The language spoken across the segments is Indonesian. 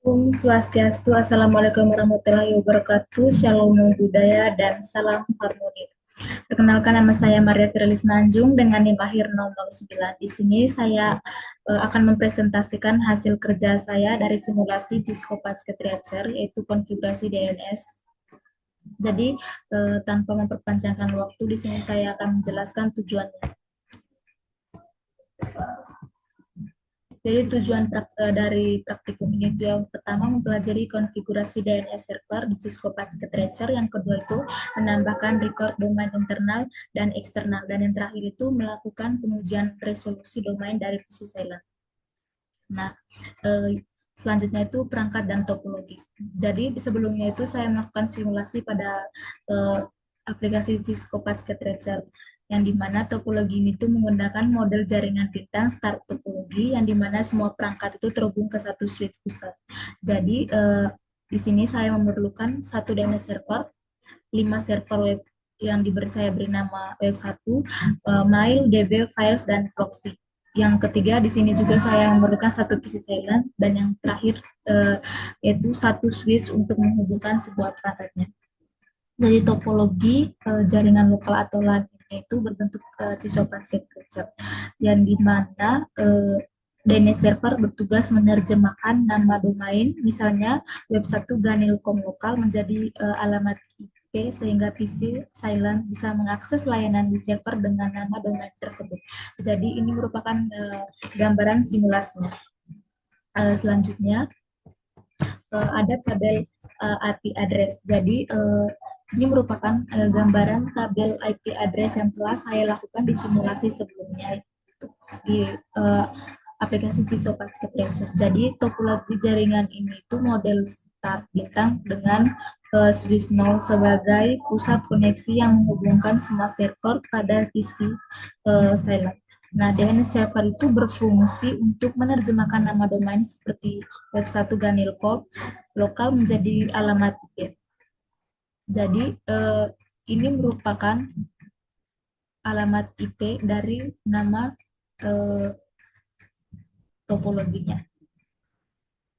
Om Swastiastu, Assalamualaikum warahmatullahi wabarakatuh, Shalom budaya dan salam harmoni. Perkenalkan, nama saya Maria Firelis Nanjung dengan NIM akhir 009. Di sini saya akan mempresentasikan hasil kerja saya dari simulasi Cisco Basket Tracer, yaitu konfigurasi DNS. Jadi tanpa memperpanjangkan waktu, di sini saya akan menjelaskan tujuannya. Jadi tujuan dari praktikum ini itu yang pertama mempelajari konfigurasi DNS server di Cisco Packet Tracer, yang kedua itu menambahkan record domain internal dan eksternal, dan yang terakhir itu melakukan pengujian resolusi domain dari PC silent. Nah, selanjutnya itu perangkat dan topologi. Jadi sebelumnya itu saya melakukan simulasi pada eh, aplikasi Cisco Packet Tracer, yang dimana topologi ini tuh menggunakan model jaringan bintang start topologi, yang dimana semua perangkat itu terhubung ke satu switch pusat. Jadi di sini saya memerlukan satu DNS server, 5 server web yang saya beri nama web 1, mail, DB, files, dan proxy. Yang ketiga di sini juga saya memerlukan satu PC silent, dan yang terakhir yaitu satu switch untuk menghubungkan sebuah perangkatnya. Jadi topologi jaringan lokal atau LAN itu berbentuk Cisco Packet Tracer, yang dimana DNS server bertugas menerjemahkan nama domain, misalnya web1 ganil.com lokal menjadi alamat IP, sehingga PC silent bisa mengakses layanan di server dengan nama domain tersebut. Jadi ini merupakan gambaran simulasinya. Selanjutnya ada tabel IP address. Jadi ini merupakan gambaran tabel IP address yang telah saya lakukan di simulasi sebelumnya di aplikasi Cisco Packet Tracer. Jadi topologi jaringan ini itu model start bintang dengan switch 0 sebagai pusat koneksi yang menghubungkan semua server pada PC silent. Nah, DNS server itu berfungsi untuk menerjemahkan nama domain seperti web1 ganil.com lokal menjadi alamat IP. Jadi ini merupakan alamat IP dari nama topologinya.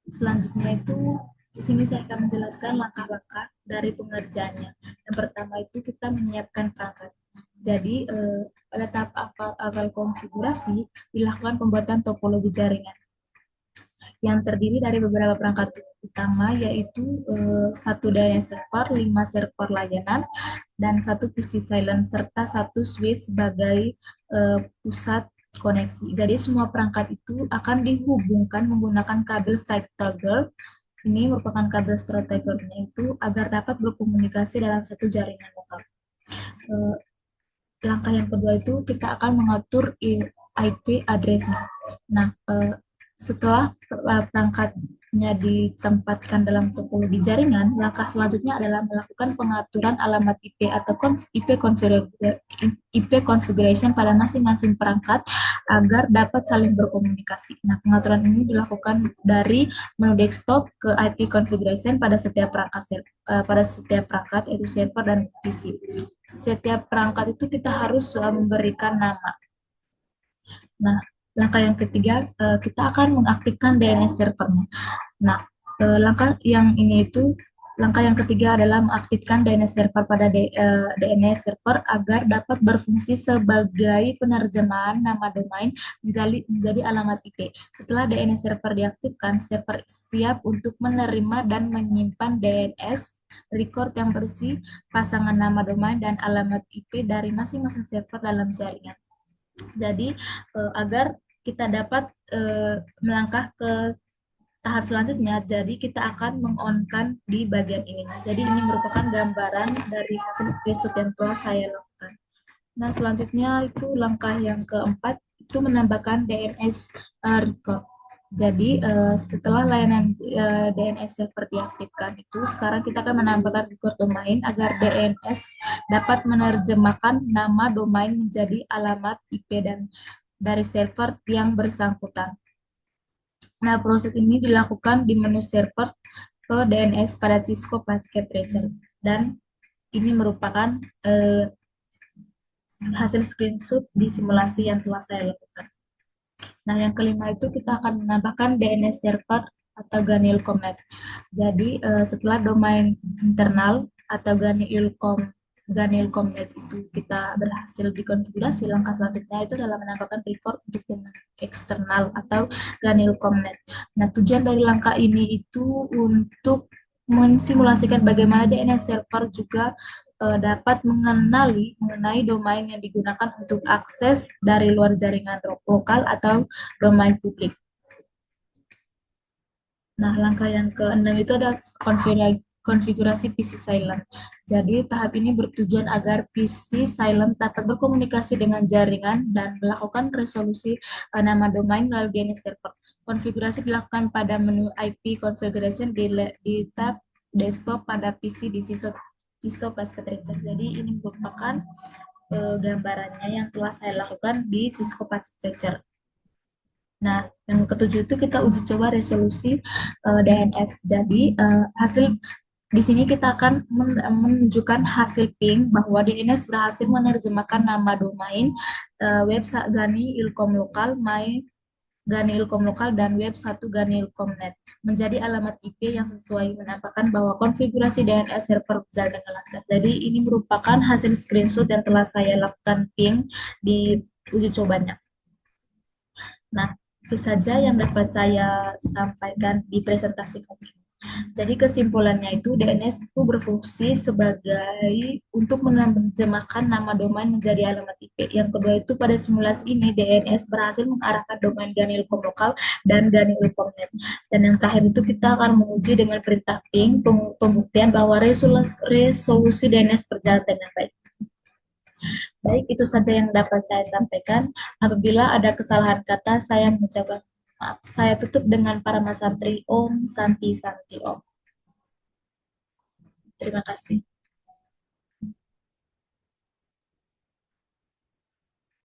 Selanjutnya itu di sini saya akan menjelaskan langkah-langkah dari pengerjaannya. Yang pertama itu kita menyiapkan perangkat. Jadi pada tahap awal konfigurasi dilakukan pembuatan topologi jaringan yang terdiri dari beberapa perangkat utama, yaitu satu DNS server, 5 server layanan, dan satu PC silent, serta satu switch sebagai pusat koneksi. Jadi semua perangkat itu akan dihubungkan menggunakan kabel straight toggle. Ini merupakan kabel straight toggle-nya itu agar dapat berkomunikasi dalam satu jaringan lokal. Langkah yang kedua itu kita akan mengatur IP address-nya. Nah, setelah perangkatnya ditempatkan dalam topologi jaringan, langkah selanjutnya adalah melakukan pengaturan alamat IP atau IP configuration pada masing-masing perangkat agar dapat saling berkomunikasi. Nah, pengaturan ini dilakukan dari menu desktop ke IP configuration pada setiap perangkat, yaitu server dan PC. Setiap perangkat itu kita harus memberikan nama. Nah, langkah yang ketiga, kita akan mengaktifkan DNS servernya. Nah, langkah yang ketiga adalah mengaktifkan DNS server pada DNS server agar dapat berfungsi sebagai penerjemahan nama domain menjadi alamat IP. Setelah DNS server diaktifkan, server siap untuk menerima dan menyimpan DNS record yang berisi pasangan nama domain dan alamat IP dari masing-masing server dalam jaringan. Jadi agar kita dapat melangkah ke tahap selanjutnya, jadi kita akan mengonkan di bagian ini. Nah, jadi ini merupakan gambaran dari hasil screenshot yang telah saya lakukan. Nah, selanjutnya itu langkah yang keempat, itu menambahkan DNS record. Jadi setelah layanan DNS server diaktifkan itu, sekarang kita akan menambahkan record domain agar DNS dapat menerjemahkan nama domain menjadi alamat IP dan dari server yang bersangkutan. Nah, proses ini dilakukan di menu server ke DNS pada Cisco Packet Tracer, dan ini merupakan hasil screenshot di simulasi yang telah saya lakukan. Nah, yang kelima itu kita akan menambahkan DNS server atau Ganilcom.net. Jadi setelah domain internal atau Ganilcom.net itu kita berhasil dikonfigurasi, langkah selanjutnya itu adalah menambahkan record untuk domain eksternal atau Ganilcom.net. Nah, tujuan dari langkah ini itu untuk mensimulasikan bagaimana DNS server juga dapat mengenai domain yang digunakan untuk akses dari luar jaringan lokal atau domain publik. Nah, langkah yang keenam itu ada konfigurasi PC silent. Jadi, tahap ini bertujuan agar PC silent dapat berkomunikasi dengan jaringan dan melakukan resolusi nama domain melalui DNS server. Konfigurasi dilakukan pada menu IP configuration di tab desktop pada PC di Cisco Packet Tracer. Jadi, ini merupakan gambarannya yang telah saya lakukan di Cisco Packet Tracer. Nah, yang ketujuh itu kita uji coba resolusi DNS. Jadi, hasil di sini kita akan menunjukkan hasil ping bahwa DNS berhasil menerjemahkan nama domain website Gani Ilkom Lokal, My Gani Ilkom Lokal, dan web 1 Gani Ilkom.net menjadi alamat IP yang sesuai, menambahkan bahwa konfigurasi DNS server berjalan dengan lancar. Jadi, ini merupakan hasil screenshot yang telah saya lakukan ping di uji cobanya. Nah, itu saja yang dapat saya sampaikan di presentasi kami. Jadi kesimpulannya itu DNS itu berfungsi sebagai untuk menerjemahkan nama domain menjadi alamat IP. Yang kedua itu pada simulasi ini DNS berhasil mengarahkan domain Ganilcom lokal dan Ganilcom.net. Dan yang terakhir itu kita akan menguji dengan perintah ping pembuktian bahwa resolusi DNS berjalan dengan baik. Baik, itu saja yang dapat saya sampaikan. Apabila ada kesalahan kata, saya mengucapkan maaf. Saya tutup dengan para Mas Santri. Om Santi Santi Om. Terima kasih.